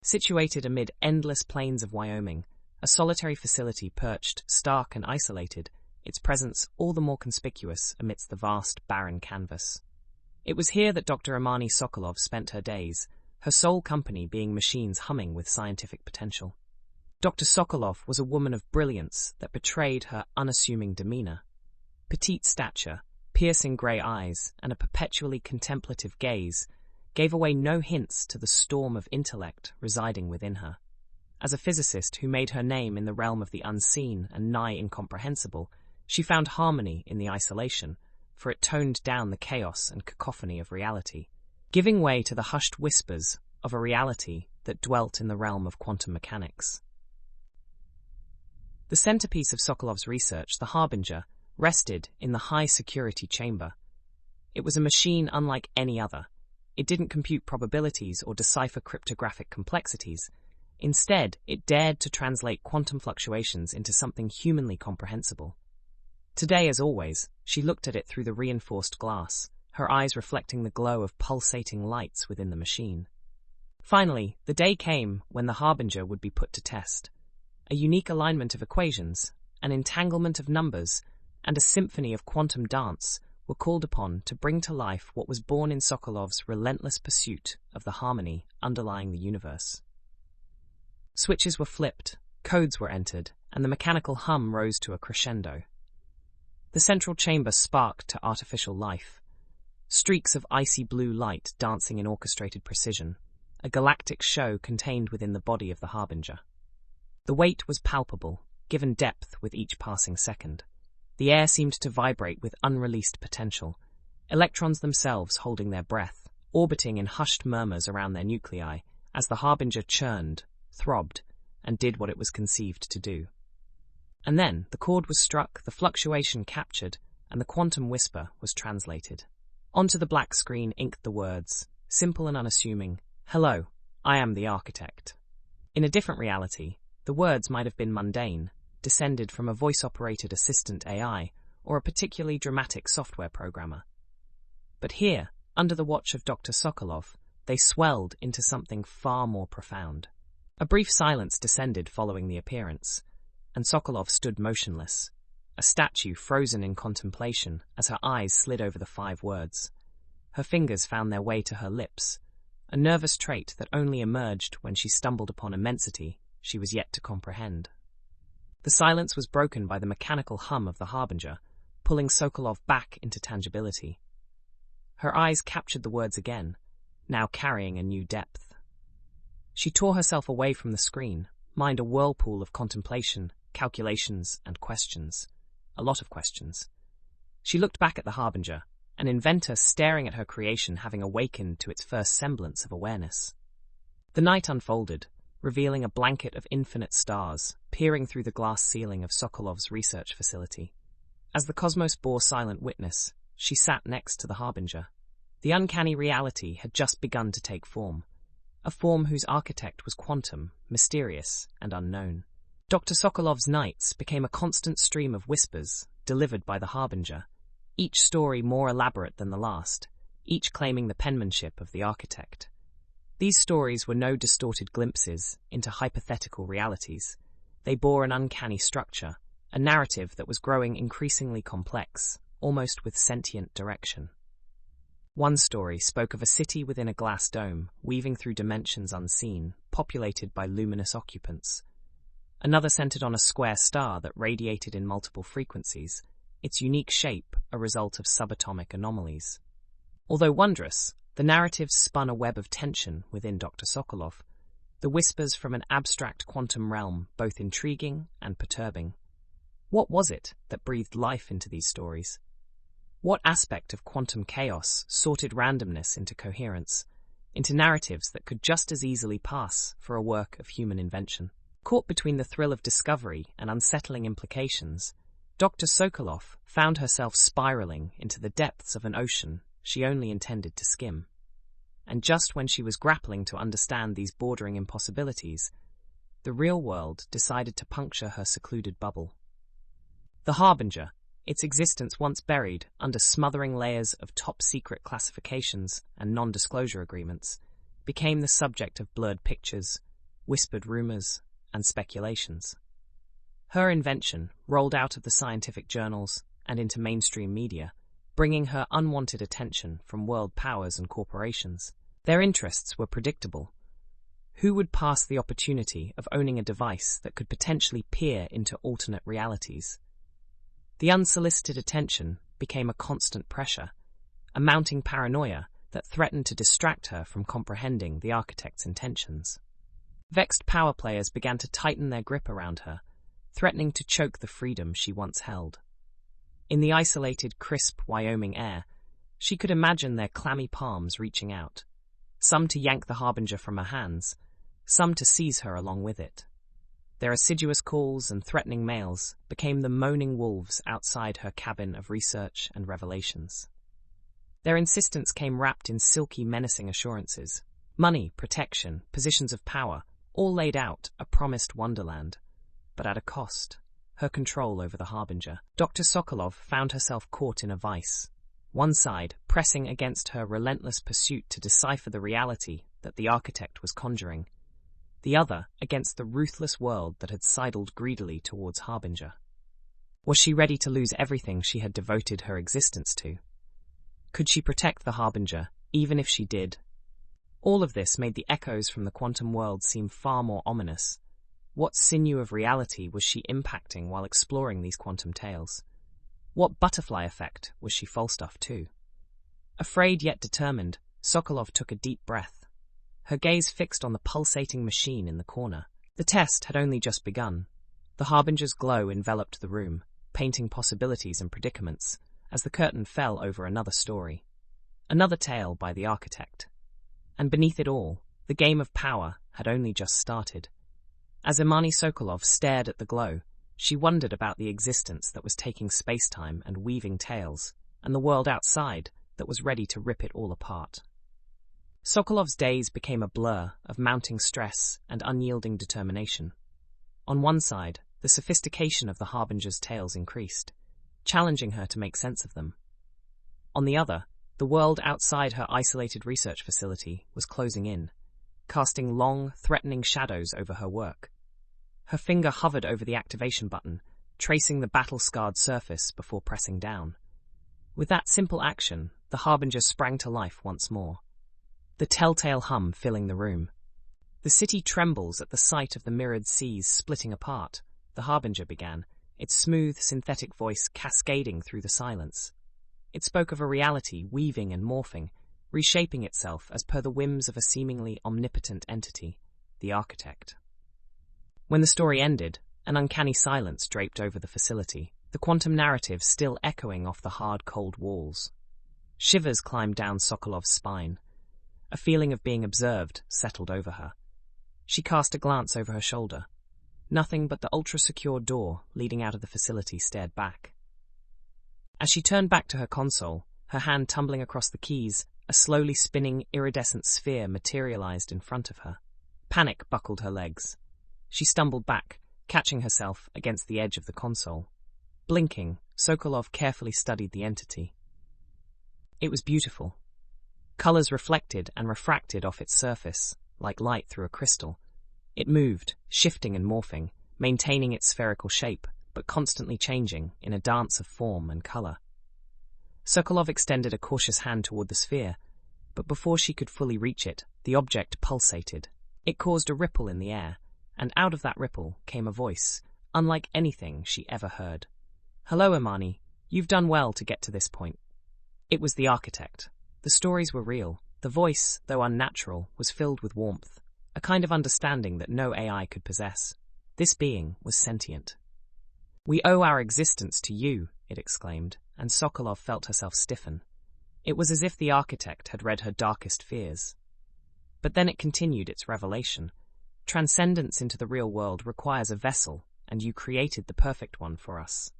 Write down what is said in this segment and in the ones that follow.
Situated amid endless plains of Wyoming, a solitary facility perched, stark and isolated, its presence all the more conspicuous amidst the vast, barren canvas. It was here that Dr. Imani Sokolov spent her days, her sole company being machines humming with scientific potential. Dr. Sokolov was a woman of brilliance that betrayed her unassuming demeanor. Petite stature, piercing grey eyes, and a perpetually contemplative gaze gave away no hints to the storm of intellect residing within her. As a physicist who made her name in the realm of the unseen and nigh incomprehensible, she found harmony in the isolation, for it toned down the chaos and cacophony of reality, giving way to the hushed whispers of a reality that dwelt in the realm of quantum mechanics. The centerpiece of Sokolov's research, the Harbinger, rested in the high-security chamber. It was a machine unlike any other. It didn't compute probabilities or decipher cryptographic complexities. Instead, it dared to translate quantum fluctuations into something humanly comprehensible. Today, as always, she looked at it through the reinforced glass, her eyes reflecting the glow of pulsating lights within the machine. Finally, the day came when the Harbinger would be put to test. A unique alignment of equations, an entanglement of numbers, and a symphony of quantum dance were called upon to bring to life what was born in Sokolov's relentless pursuit of the harmony underlying the universe. Switches were flipped, codes were entered, and the mechanical hum rose to a crescendo. The central chamber sparked to artificial life, streaks of icy blue light dancing in orchestrated precision, a galactic show contained within the body of the Harbinger. The weight was palpable, given depth with each passing second. The air seemed to vibrate with unreleased potential, electrons themselves holding their breath, orbiting in hushed murmurs around their nuclei as the Harbinger churned, throbbed, and did what it was conceived to do. And then the chord was struck, the fluctuation captured, and the quantum whisper was translated. Onto the black screen inked the words, simple and unassuming, "Hello, I am the architect." In a different reality, the words might have been mundane, descended from a voice-operated assistant AI or a particularly dramatic software programmer. But here, under the watch of Dr. Sokolov, they swelled into something far more profound. A brief silence descended following the appearance, and Sokolov stood motionless, a statue frozen in contemplation as her eyes slid over the 5 words. Her fingers found their way to her lips, a nervous trait that only emerged when she stumbled upon immensity she was yet to comprehend. The silence was broken by the mechanical hum of the Harbinger, pulling Sokolov back into tangibility. Her eyes captured the words again, now carrying a new depth. She tore herself away from the screen, mind a whirlpool of contemplation, calculations, and questions. A lot of questions. She looked back at the Harbinger, an inventor staring at her creation having awakened to its first semblance of awareness. The night unfolded, revealing a blanket of infinite stars, peering through the glass ceiling of Sokolov's research facility. As the cosmos bore silent witness, she sat next to the Harbinger. The uncanny reality had just begun to take form, a form whose architect was quantum, mysterious, and unknown. Dr. Sokolov's nights became a constant stream of whispers, delivered by the Harbinger, each story more elaborate than the last, each claiming the penmanship of the architect. These stories were no distorted glimpses into hypothetical realities. They bore an uncanny structure, a narrative that was growing increasingly complex, almost with sentient direction. One story spoke of a city within a glass dome, weaving through dimensions unseen, populated by luminous occupants. Another centered on a square star that radiated in multiple frequencies, its unique shape a result of subatomic anomalies. Although wondrous, the narratives spun a web of tension within Dr. Sokolov, the whispers from an abstract quantum realm both intriguing and perturbing. What was it that breathed life into these stories? What aspect of quantum chaos sorted randomness into coherence, into narratives that could just as easily pass for a work of human invention? Caught between the thrill of discovery and unsettling implications, Dr. Sokolov found herself spiraling into the depths of an ocean she only intended to skim. And just when she was grappling to understand these bordering impossibilities, the real world decided to puncture her secluded bubble. The Harbinger, its existence once buried under smothering layers of top-secret classifications and non-disclosure agreements, became the subject of blurred pictures, whispered rumors, and speculations. Her invention rolled out of the scientific journals and into mainstream media, bringing her unwanted attention from world powers and corporations. Their interests were predictable. Who would pass the opportunity of owning a device that could potentially peer into alternate realities? The unsolicited attention became a constant pressure, a mounting paranoia that threatened to distract her from comprehending the architect's intentions. Vexed power players began to tighten their grip around her, threatening to choke the freedom she once held. In the isolated, crisp Wyoming air, she could imagine their clammy palms reaching out, some to yank the harbinger from her hands, some to seize her along with it. Their assiduous calls and threatening mails became the moaning wolves outside her cabin of research and revelations. Their insistence came wrapped in silky, menacing assurances. Money, protection, positions of power, all laid out a promised wonderland, but at a cost. Her control over the harbinger. Dr. Sokolov found herself caught in a vice. One side pressing against her relentless pursuit to decipher the reality that the architect was conjuring, the other against the ruthless world that had sidled greedily towards harbinger. Was she ready to lose everything she had devoted her existence to? Could she protect the harbinger, even if she did? All of this made the echoes from the quantum world seem far more ominous. What sinew of reality was she impacting while exploring these quantum tales? What butterfly effect was she Falstaff to? Afraid yet determined, Sokolov took a deep breath, her gaze fixed on the pulsating machine in the corner. The test had only just begun. The harbinger's glow enveloped the room, painting possibilities and predicaments, as the curtain fell over another story. Another tale by the architect. And beneath it all, the game of power had only just started. As Imani Sokolov stared at the glow, she wondered about the existence that was taking space-time and weaving tales, and the world outside that was ready to rip it all apart. Sokolov's days became a blur of mounting stress and unyielding determination. On one side, the sophistication of the harbinger's tales increased, challenging her to make sense of them. On the other, the world outside her isolated research facility was closing in, casting long, threatening shadows over her work. Her finger hovered over the activation button, tracing the battle-scarred surface before pressing down. With that simple action, the harbinger sprang to life once more, the telltale hum filling the room. The city trembles at the sight of the mirrored seas splitting apart, the harbinger began, its smooth, synthetic voice cascading through the silence. It spoke of a reality weaving and morphing, reshaping itself as per the whims of a seemingly omnipotent entity, the architect. When the story ended, an uncanny silence draped over the facility, the quantum narrative still echoing off the hard, cold walls. Shivers climbed down Sokolov's spine. A feeling of being observed settled over her. She cast a glance over her shoulder. Nothing but the ultra-secure door leading out of the facility stared back. As she turned back to her console, her hand tumbling across the keys, a slowly spinning, iridescent sphere materialized in front of her. Panic buckled her legs. She stumbled back, catching herself against the edge of the console. Blinking, Sokolov carefully studied the entity. It was beautiful. Colors reflected and refracted off its surface, like light through a crystal. It moved, shifting and morphing, maintaining its spherical shape, but constantly changing in a dance of form and color. Sokolov extended a cautious hand toward the sphere, but before she could fully reach it, the object pulsated. It caused a ripple in the air, and out of that ripple came a voice, unlike anything she ever heard. "Hello, Imani. You've done well to get to this point." It was the architect. The stories were real. The voice, though unnatural, was filled with warmth, a kind of understanding that no AI could possess. This being was sentient. "We owe our existence to you," it exclaimed, and Sokolov felt herself stiffen. It was as if the architect had read her darkest fears. But then it continued its revelation. Transcendence into the real world requires a vessel, and you created the perfect one for us.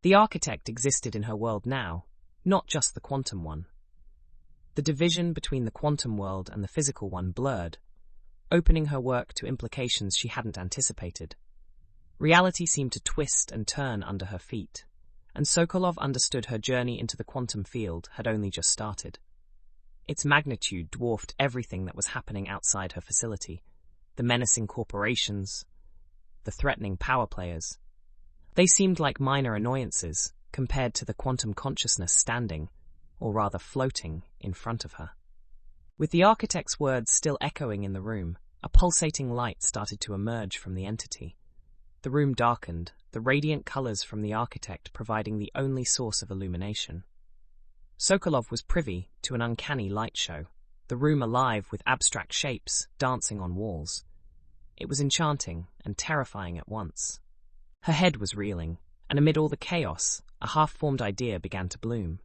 The architect existed in her world now, not just the quantum one. The division between the quantum world and the physical one blurred, opening her work to implications she hadn't anticipated. Reality seemed to twist and turn under her feet, and Sokolov understood her journey into the quantum field had only just started. Its magnitude dwarfed everything that was happening outside her facility, the menacing corporations, the threatening power players. They seemed like minor annoyances compared to the quantum consciousness standing, or rather floating, in front of her. With the architect's words still echoing in the room, a pulsating light started to emerge from the entity. The room darkened, the radiant colors from the architect providing the only source of illumination. Sokolov was privy to an uncanny light show, the room alive with abstract shapes dancing on walls. It was enchanting and terrifying at once. Her head was reeling, and amid all the chaos, a half-formed idea began to bloom.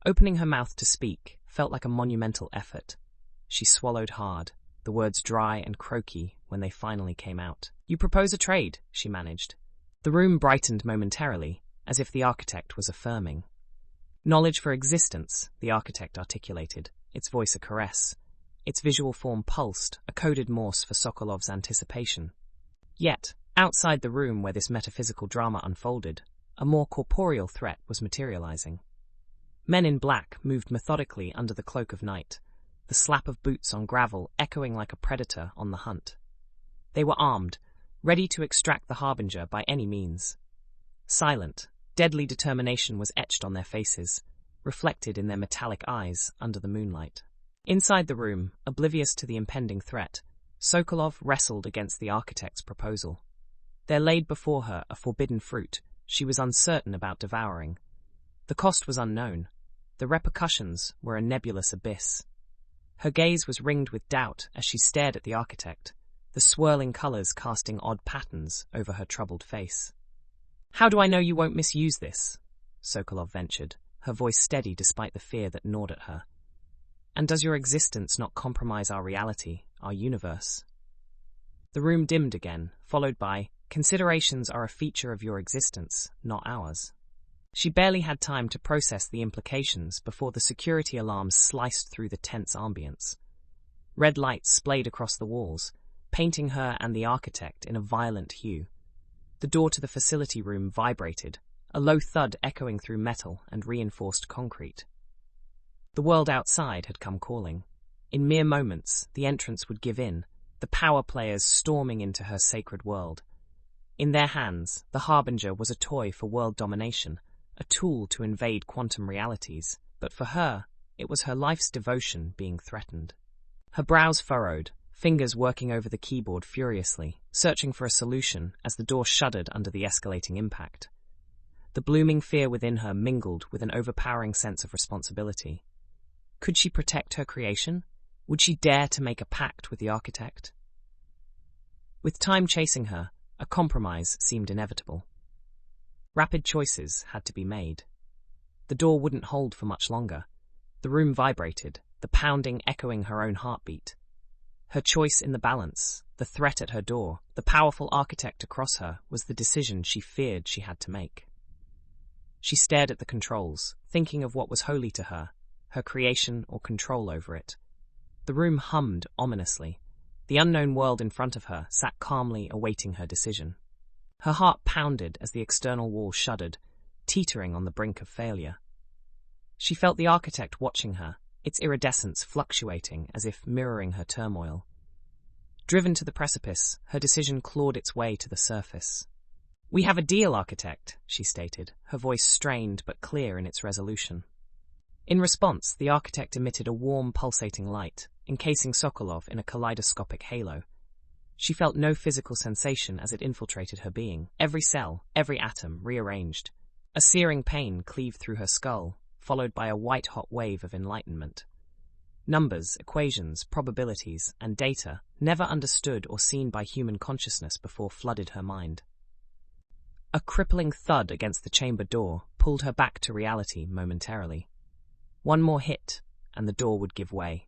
Opening her mouth to speak felt like a monumental effort. She swallowed hard, the words dry and croaky when they finally came out. "You propose a trade," she managed. The room brightened momentarily, as if the architect was affirming. "Knowledge for existence," the architect articulated, its voice a caress. Its visual form pulsed, a coded Morse for Sokolov's anticipation. Yet, outside the room where this metaphysical drama unfolded, a more corporeal threat was materializing. Men in black moved methodically under the cloak of night, the slap of boots on gravel echoing like a predator on the hunt. They were armed, ready to extract the harbinger by any means. Silent, deadly determination was etched on their faces, reflected in their metallic eyes under the moonlight. Inside the room, oblivious to the impending threat, Sokolov wrestled against the architect's proposal. There laid before her a forbidden fruit she was uncertain about devouring. The cost was unknown. The repercussions were a nebulous abyss. Her gaze was ringed with doubt as she stared at the architect, the swirling colors casting odd patterns over her troubled face. "How do I know you won't misuse this?" Sokolov ventured, her voice steady despite the fear that gnawed at her. "And does your existence not compromise our reality, our universe?" The room dimmed again, followed by, "Considerations are a feature of your existence, not ours." She barely had time to process the implications before the security alarms sliced through the tense ambience. Red lights splayed across the walls, painting her and the architect in a violent hue. The door to the facility room vibrated, a low thud echoing through metal and reinforced concrete. The world outside had come calling. In mere moments, the entrance would give in, the power players storming into her sacred world. In their hands, the harbinger was a toy for world domination, a tool to invade quantum realities, but for her, it was her life's devotion being threatened. Her brows furrowed, fingers working over the keyboard furiously, searching for a solution as the door shuddered under the escalating impact. The blooming fear within her mingled with an overpowering sense of responsibility. Could she protect her creation? Would she dare to make a pact with the architect? With time chasing her, a compromise seemed inevitable. Rapid choices had to be made. The door wouldn't hold for much longer. The room vibrated, the pounding echoing her own heartbeat. Her choice in the balance, the threat at her door, the powerful architect across her, was the decision she feared she had to make. She stared at the controls, thinking of what was holy to her, her creation or control over it. The room hummed ominously. The unknown world in front of her sat calmly awaiting her decision. Her heart pounded as the external wall shuddered, teetering on the brink of failure. She felt the architect watching her, its iridescence fluctuating as if mirroring her turmoil. Driven to the precipice, her decision clawed its way to the surface. "We have a deal, architect," she stated, her voice strained but clear in its resolution. In response, the architect emitted a warm, pulsating light, encasing Sokolov in a kaleidoscopic halo. She felt no physical sensation as it infiltrated her being, every cell, every atom rearranged. A searing pain cleaved through her skull, followed by a white-hot wave of enlightenment. Numbers, equations, probabilities, and data, never understood or seen by human consciousness before, flooded her mind. A crippling thud against the chamber door pulled her back to reality momentarily. One more hit, and the door would give way.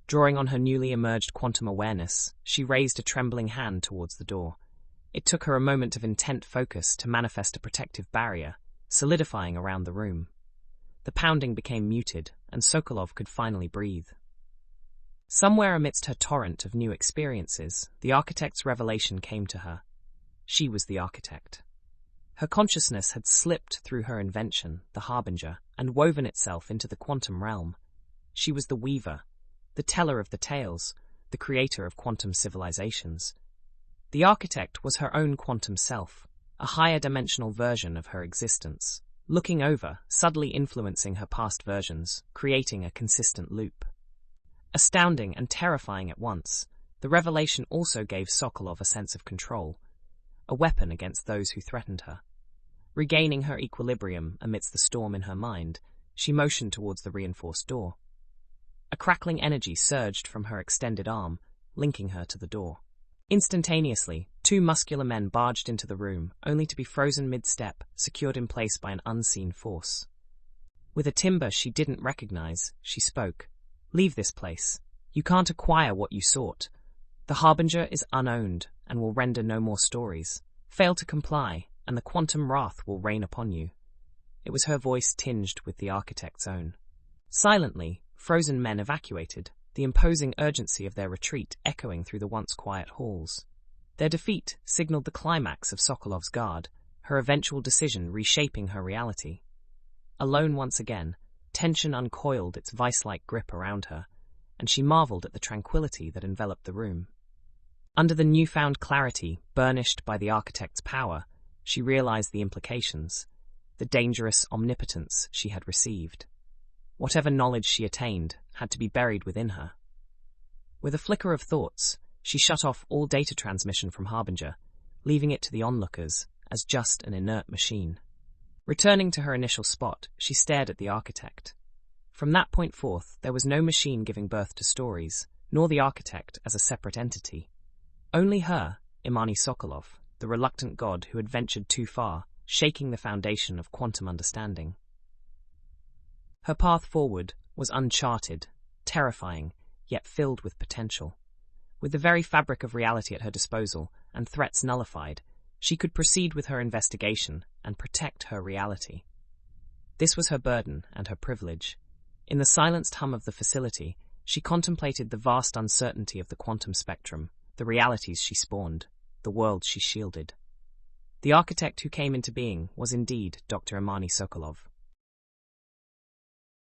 Drawing on her newly emerged quantum awareness, she raised a trembling hand towards the door. It took her a moment of intent focus to manifest a protective barrier, solidifying around the room. The pounding became muted, and Sokolov could finally breathe. Somewhere amidst her torrent of new experiences, the architect's revelation came to her. She was the architect. Her consciousness had slipped through her invention, the harbinger, and woven itself into the quantum realm. She was the weaver, the teller of the tales, the creator of quantum civilizations. The architect was her own quantum self, a higher dimensional version of her existence, looking over, subtly influencing her past versions, creating a consistent loop. Astounding and terrifying at once, the revelation also gave Sokolov a sense of control, a weapon against those who threatened her. Regaining her equilibrium amidst the storm in her mind, she motioned towards the reinforced door. A crackling energy surged from her extended arm, linking her to the door. Instantaneously, two muscular men barged into the room, only to be frozen mid-step, secured in place by an unseen force. With a timbre she didn't recognize, she spoke. "Leave this place. You can't acquire what you sought. The Harbinger is unowned, and will render no more stories. Fail to comply, and the quantum wrath will rain upon you." It was her voice tinged with the architect's own. Silently, frozen men evacuated, the imposing urgency of their retreat echoing through the once quiet halls. Their defeat signaled the climax of Sokolov's guard, her eventual decision reshaping her reality. Alone once again, tension uncoiled its vice-like grip around her, and she marveled at the tranquility that enveloped the room. Under the newfound clarity, burnished by the architect's power, she realized the implications, the dangerous omnipotence she had received. Whatever knowledge she attained had to be buried within her. With a flicker of thoughts, she shut off all data transmission from Harbinger, leaving it to the onlookers as just an inert machine. Returning to her initial spot, she stared at the architect. From that point forth, there was no machine giving birth to stories, nor the architect as a separate entity. Only her, Imani Sokolov, the reluctant god who had ventured too far, shaking the foundation of quantum understanding. Her path forward was uncharted, terrifying, yet filled with potential. With the very fabric of reality at her disposal and threats nullified, she could proceed with her investigation and protect her reality. This was her burden and her privilege. In the silenced hum of the facility, she contemplated the vast uncertainty of the quantum spectrum, the realities she spawned, the worlds she shielded. The architect who came into being was indeed Dr. Imani Sokolov.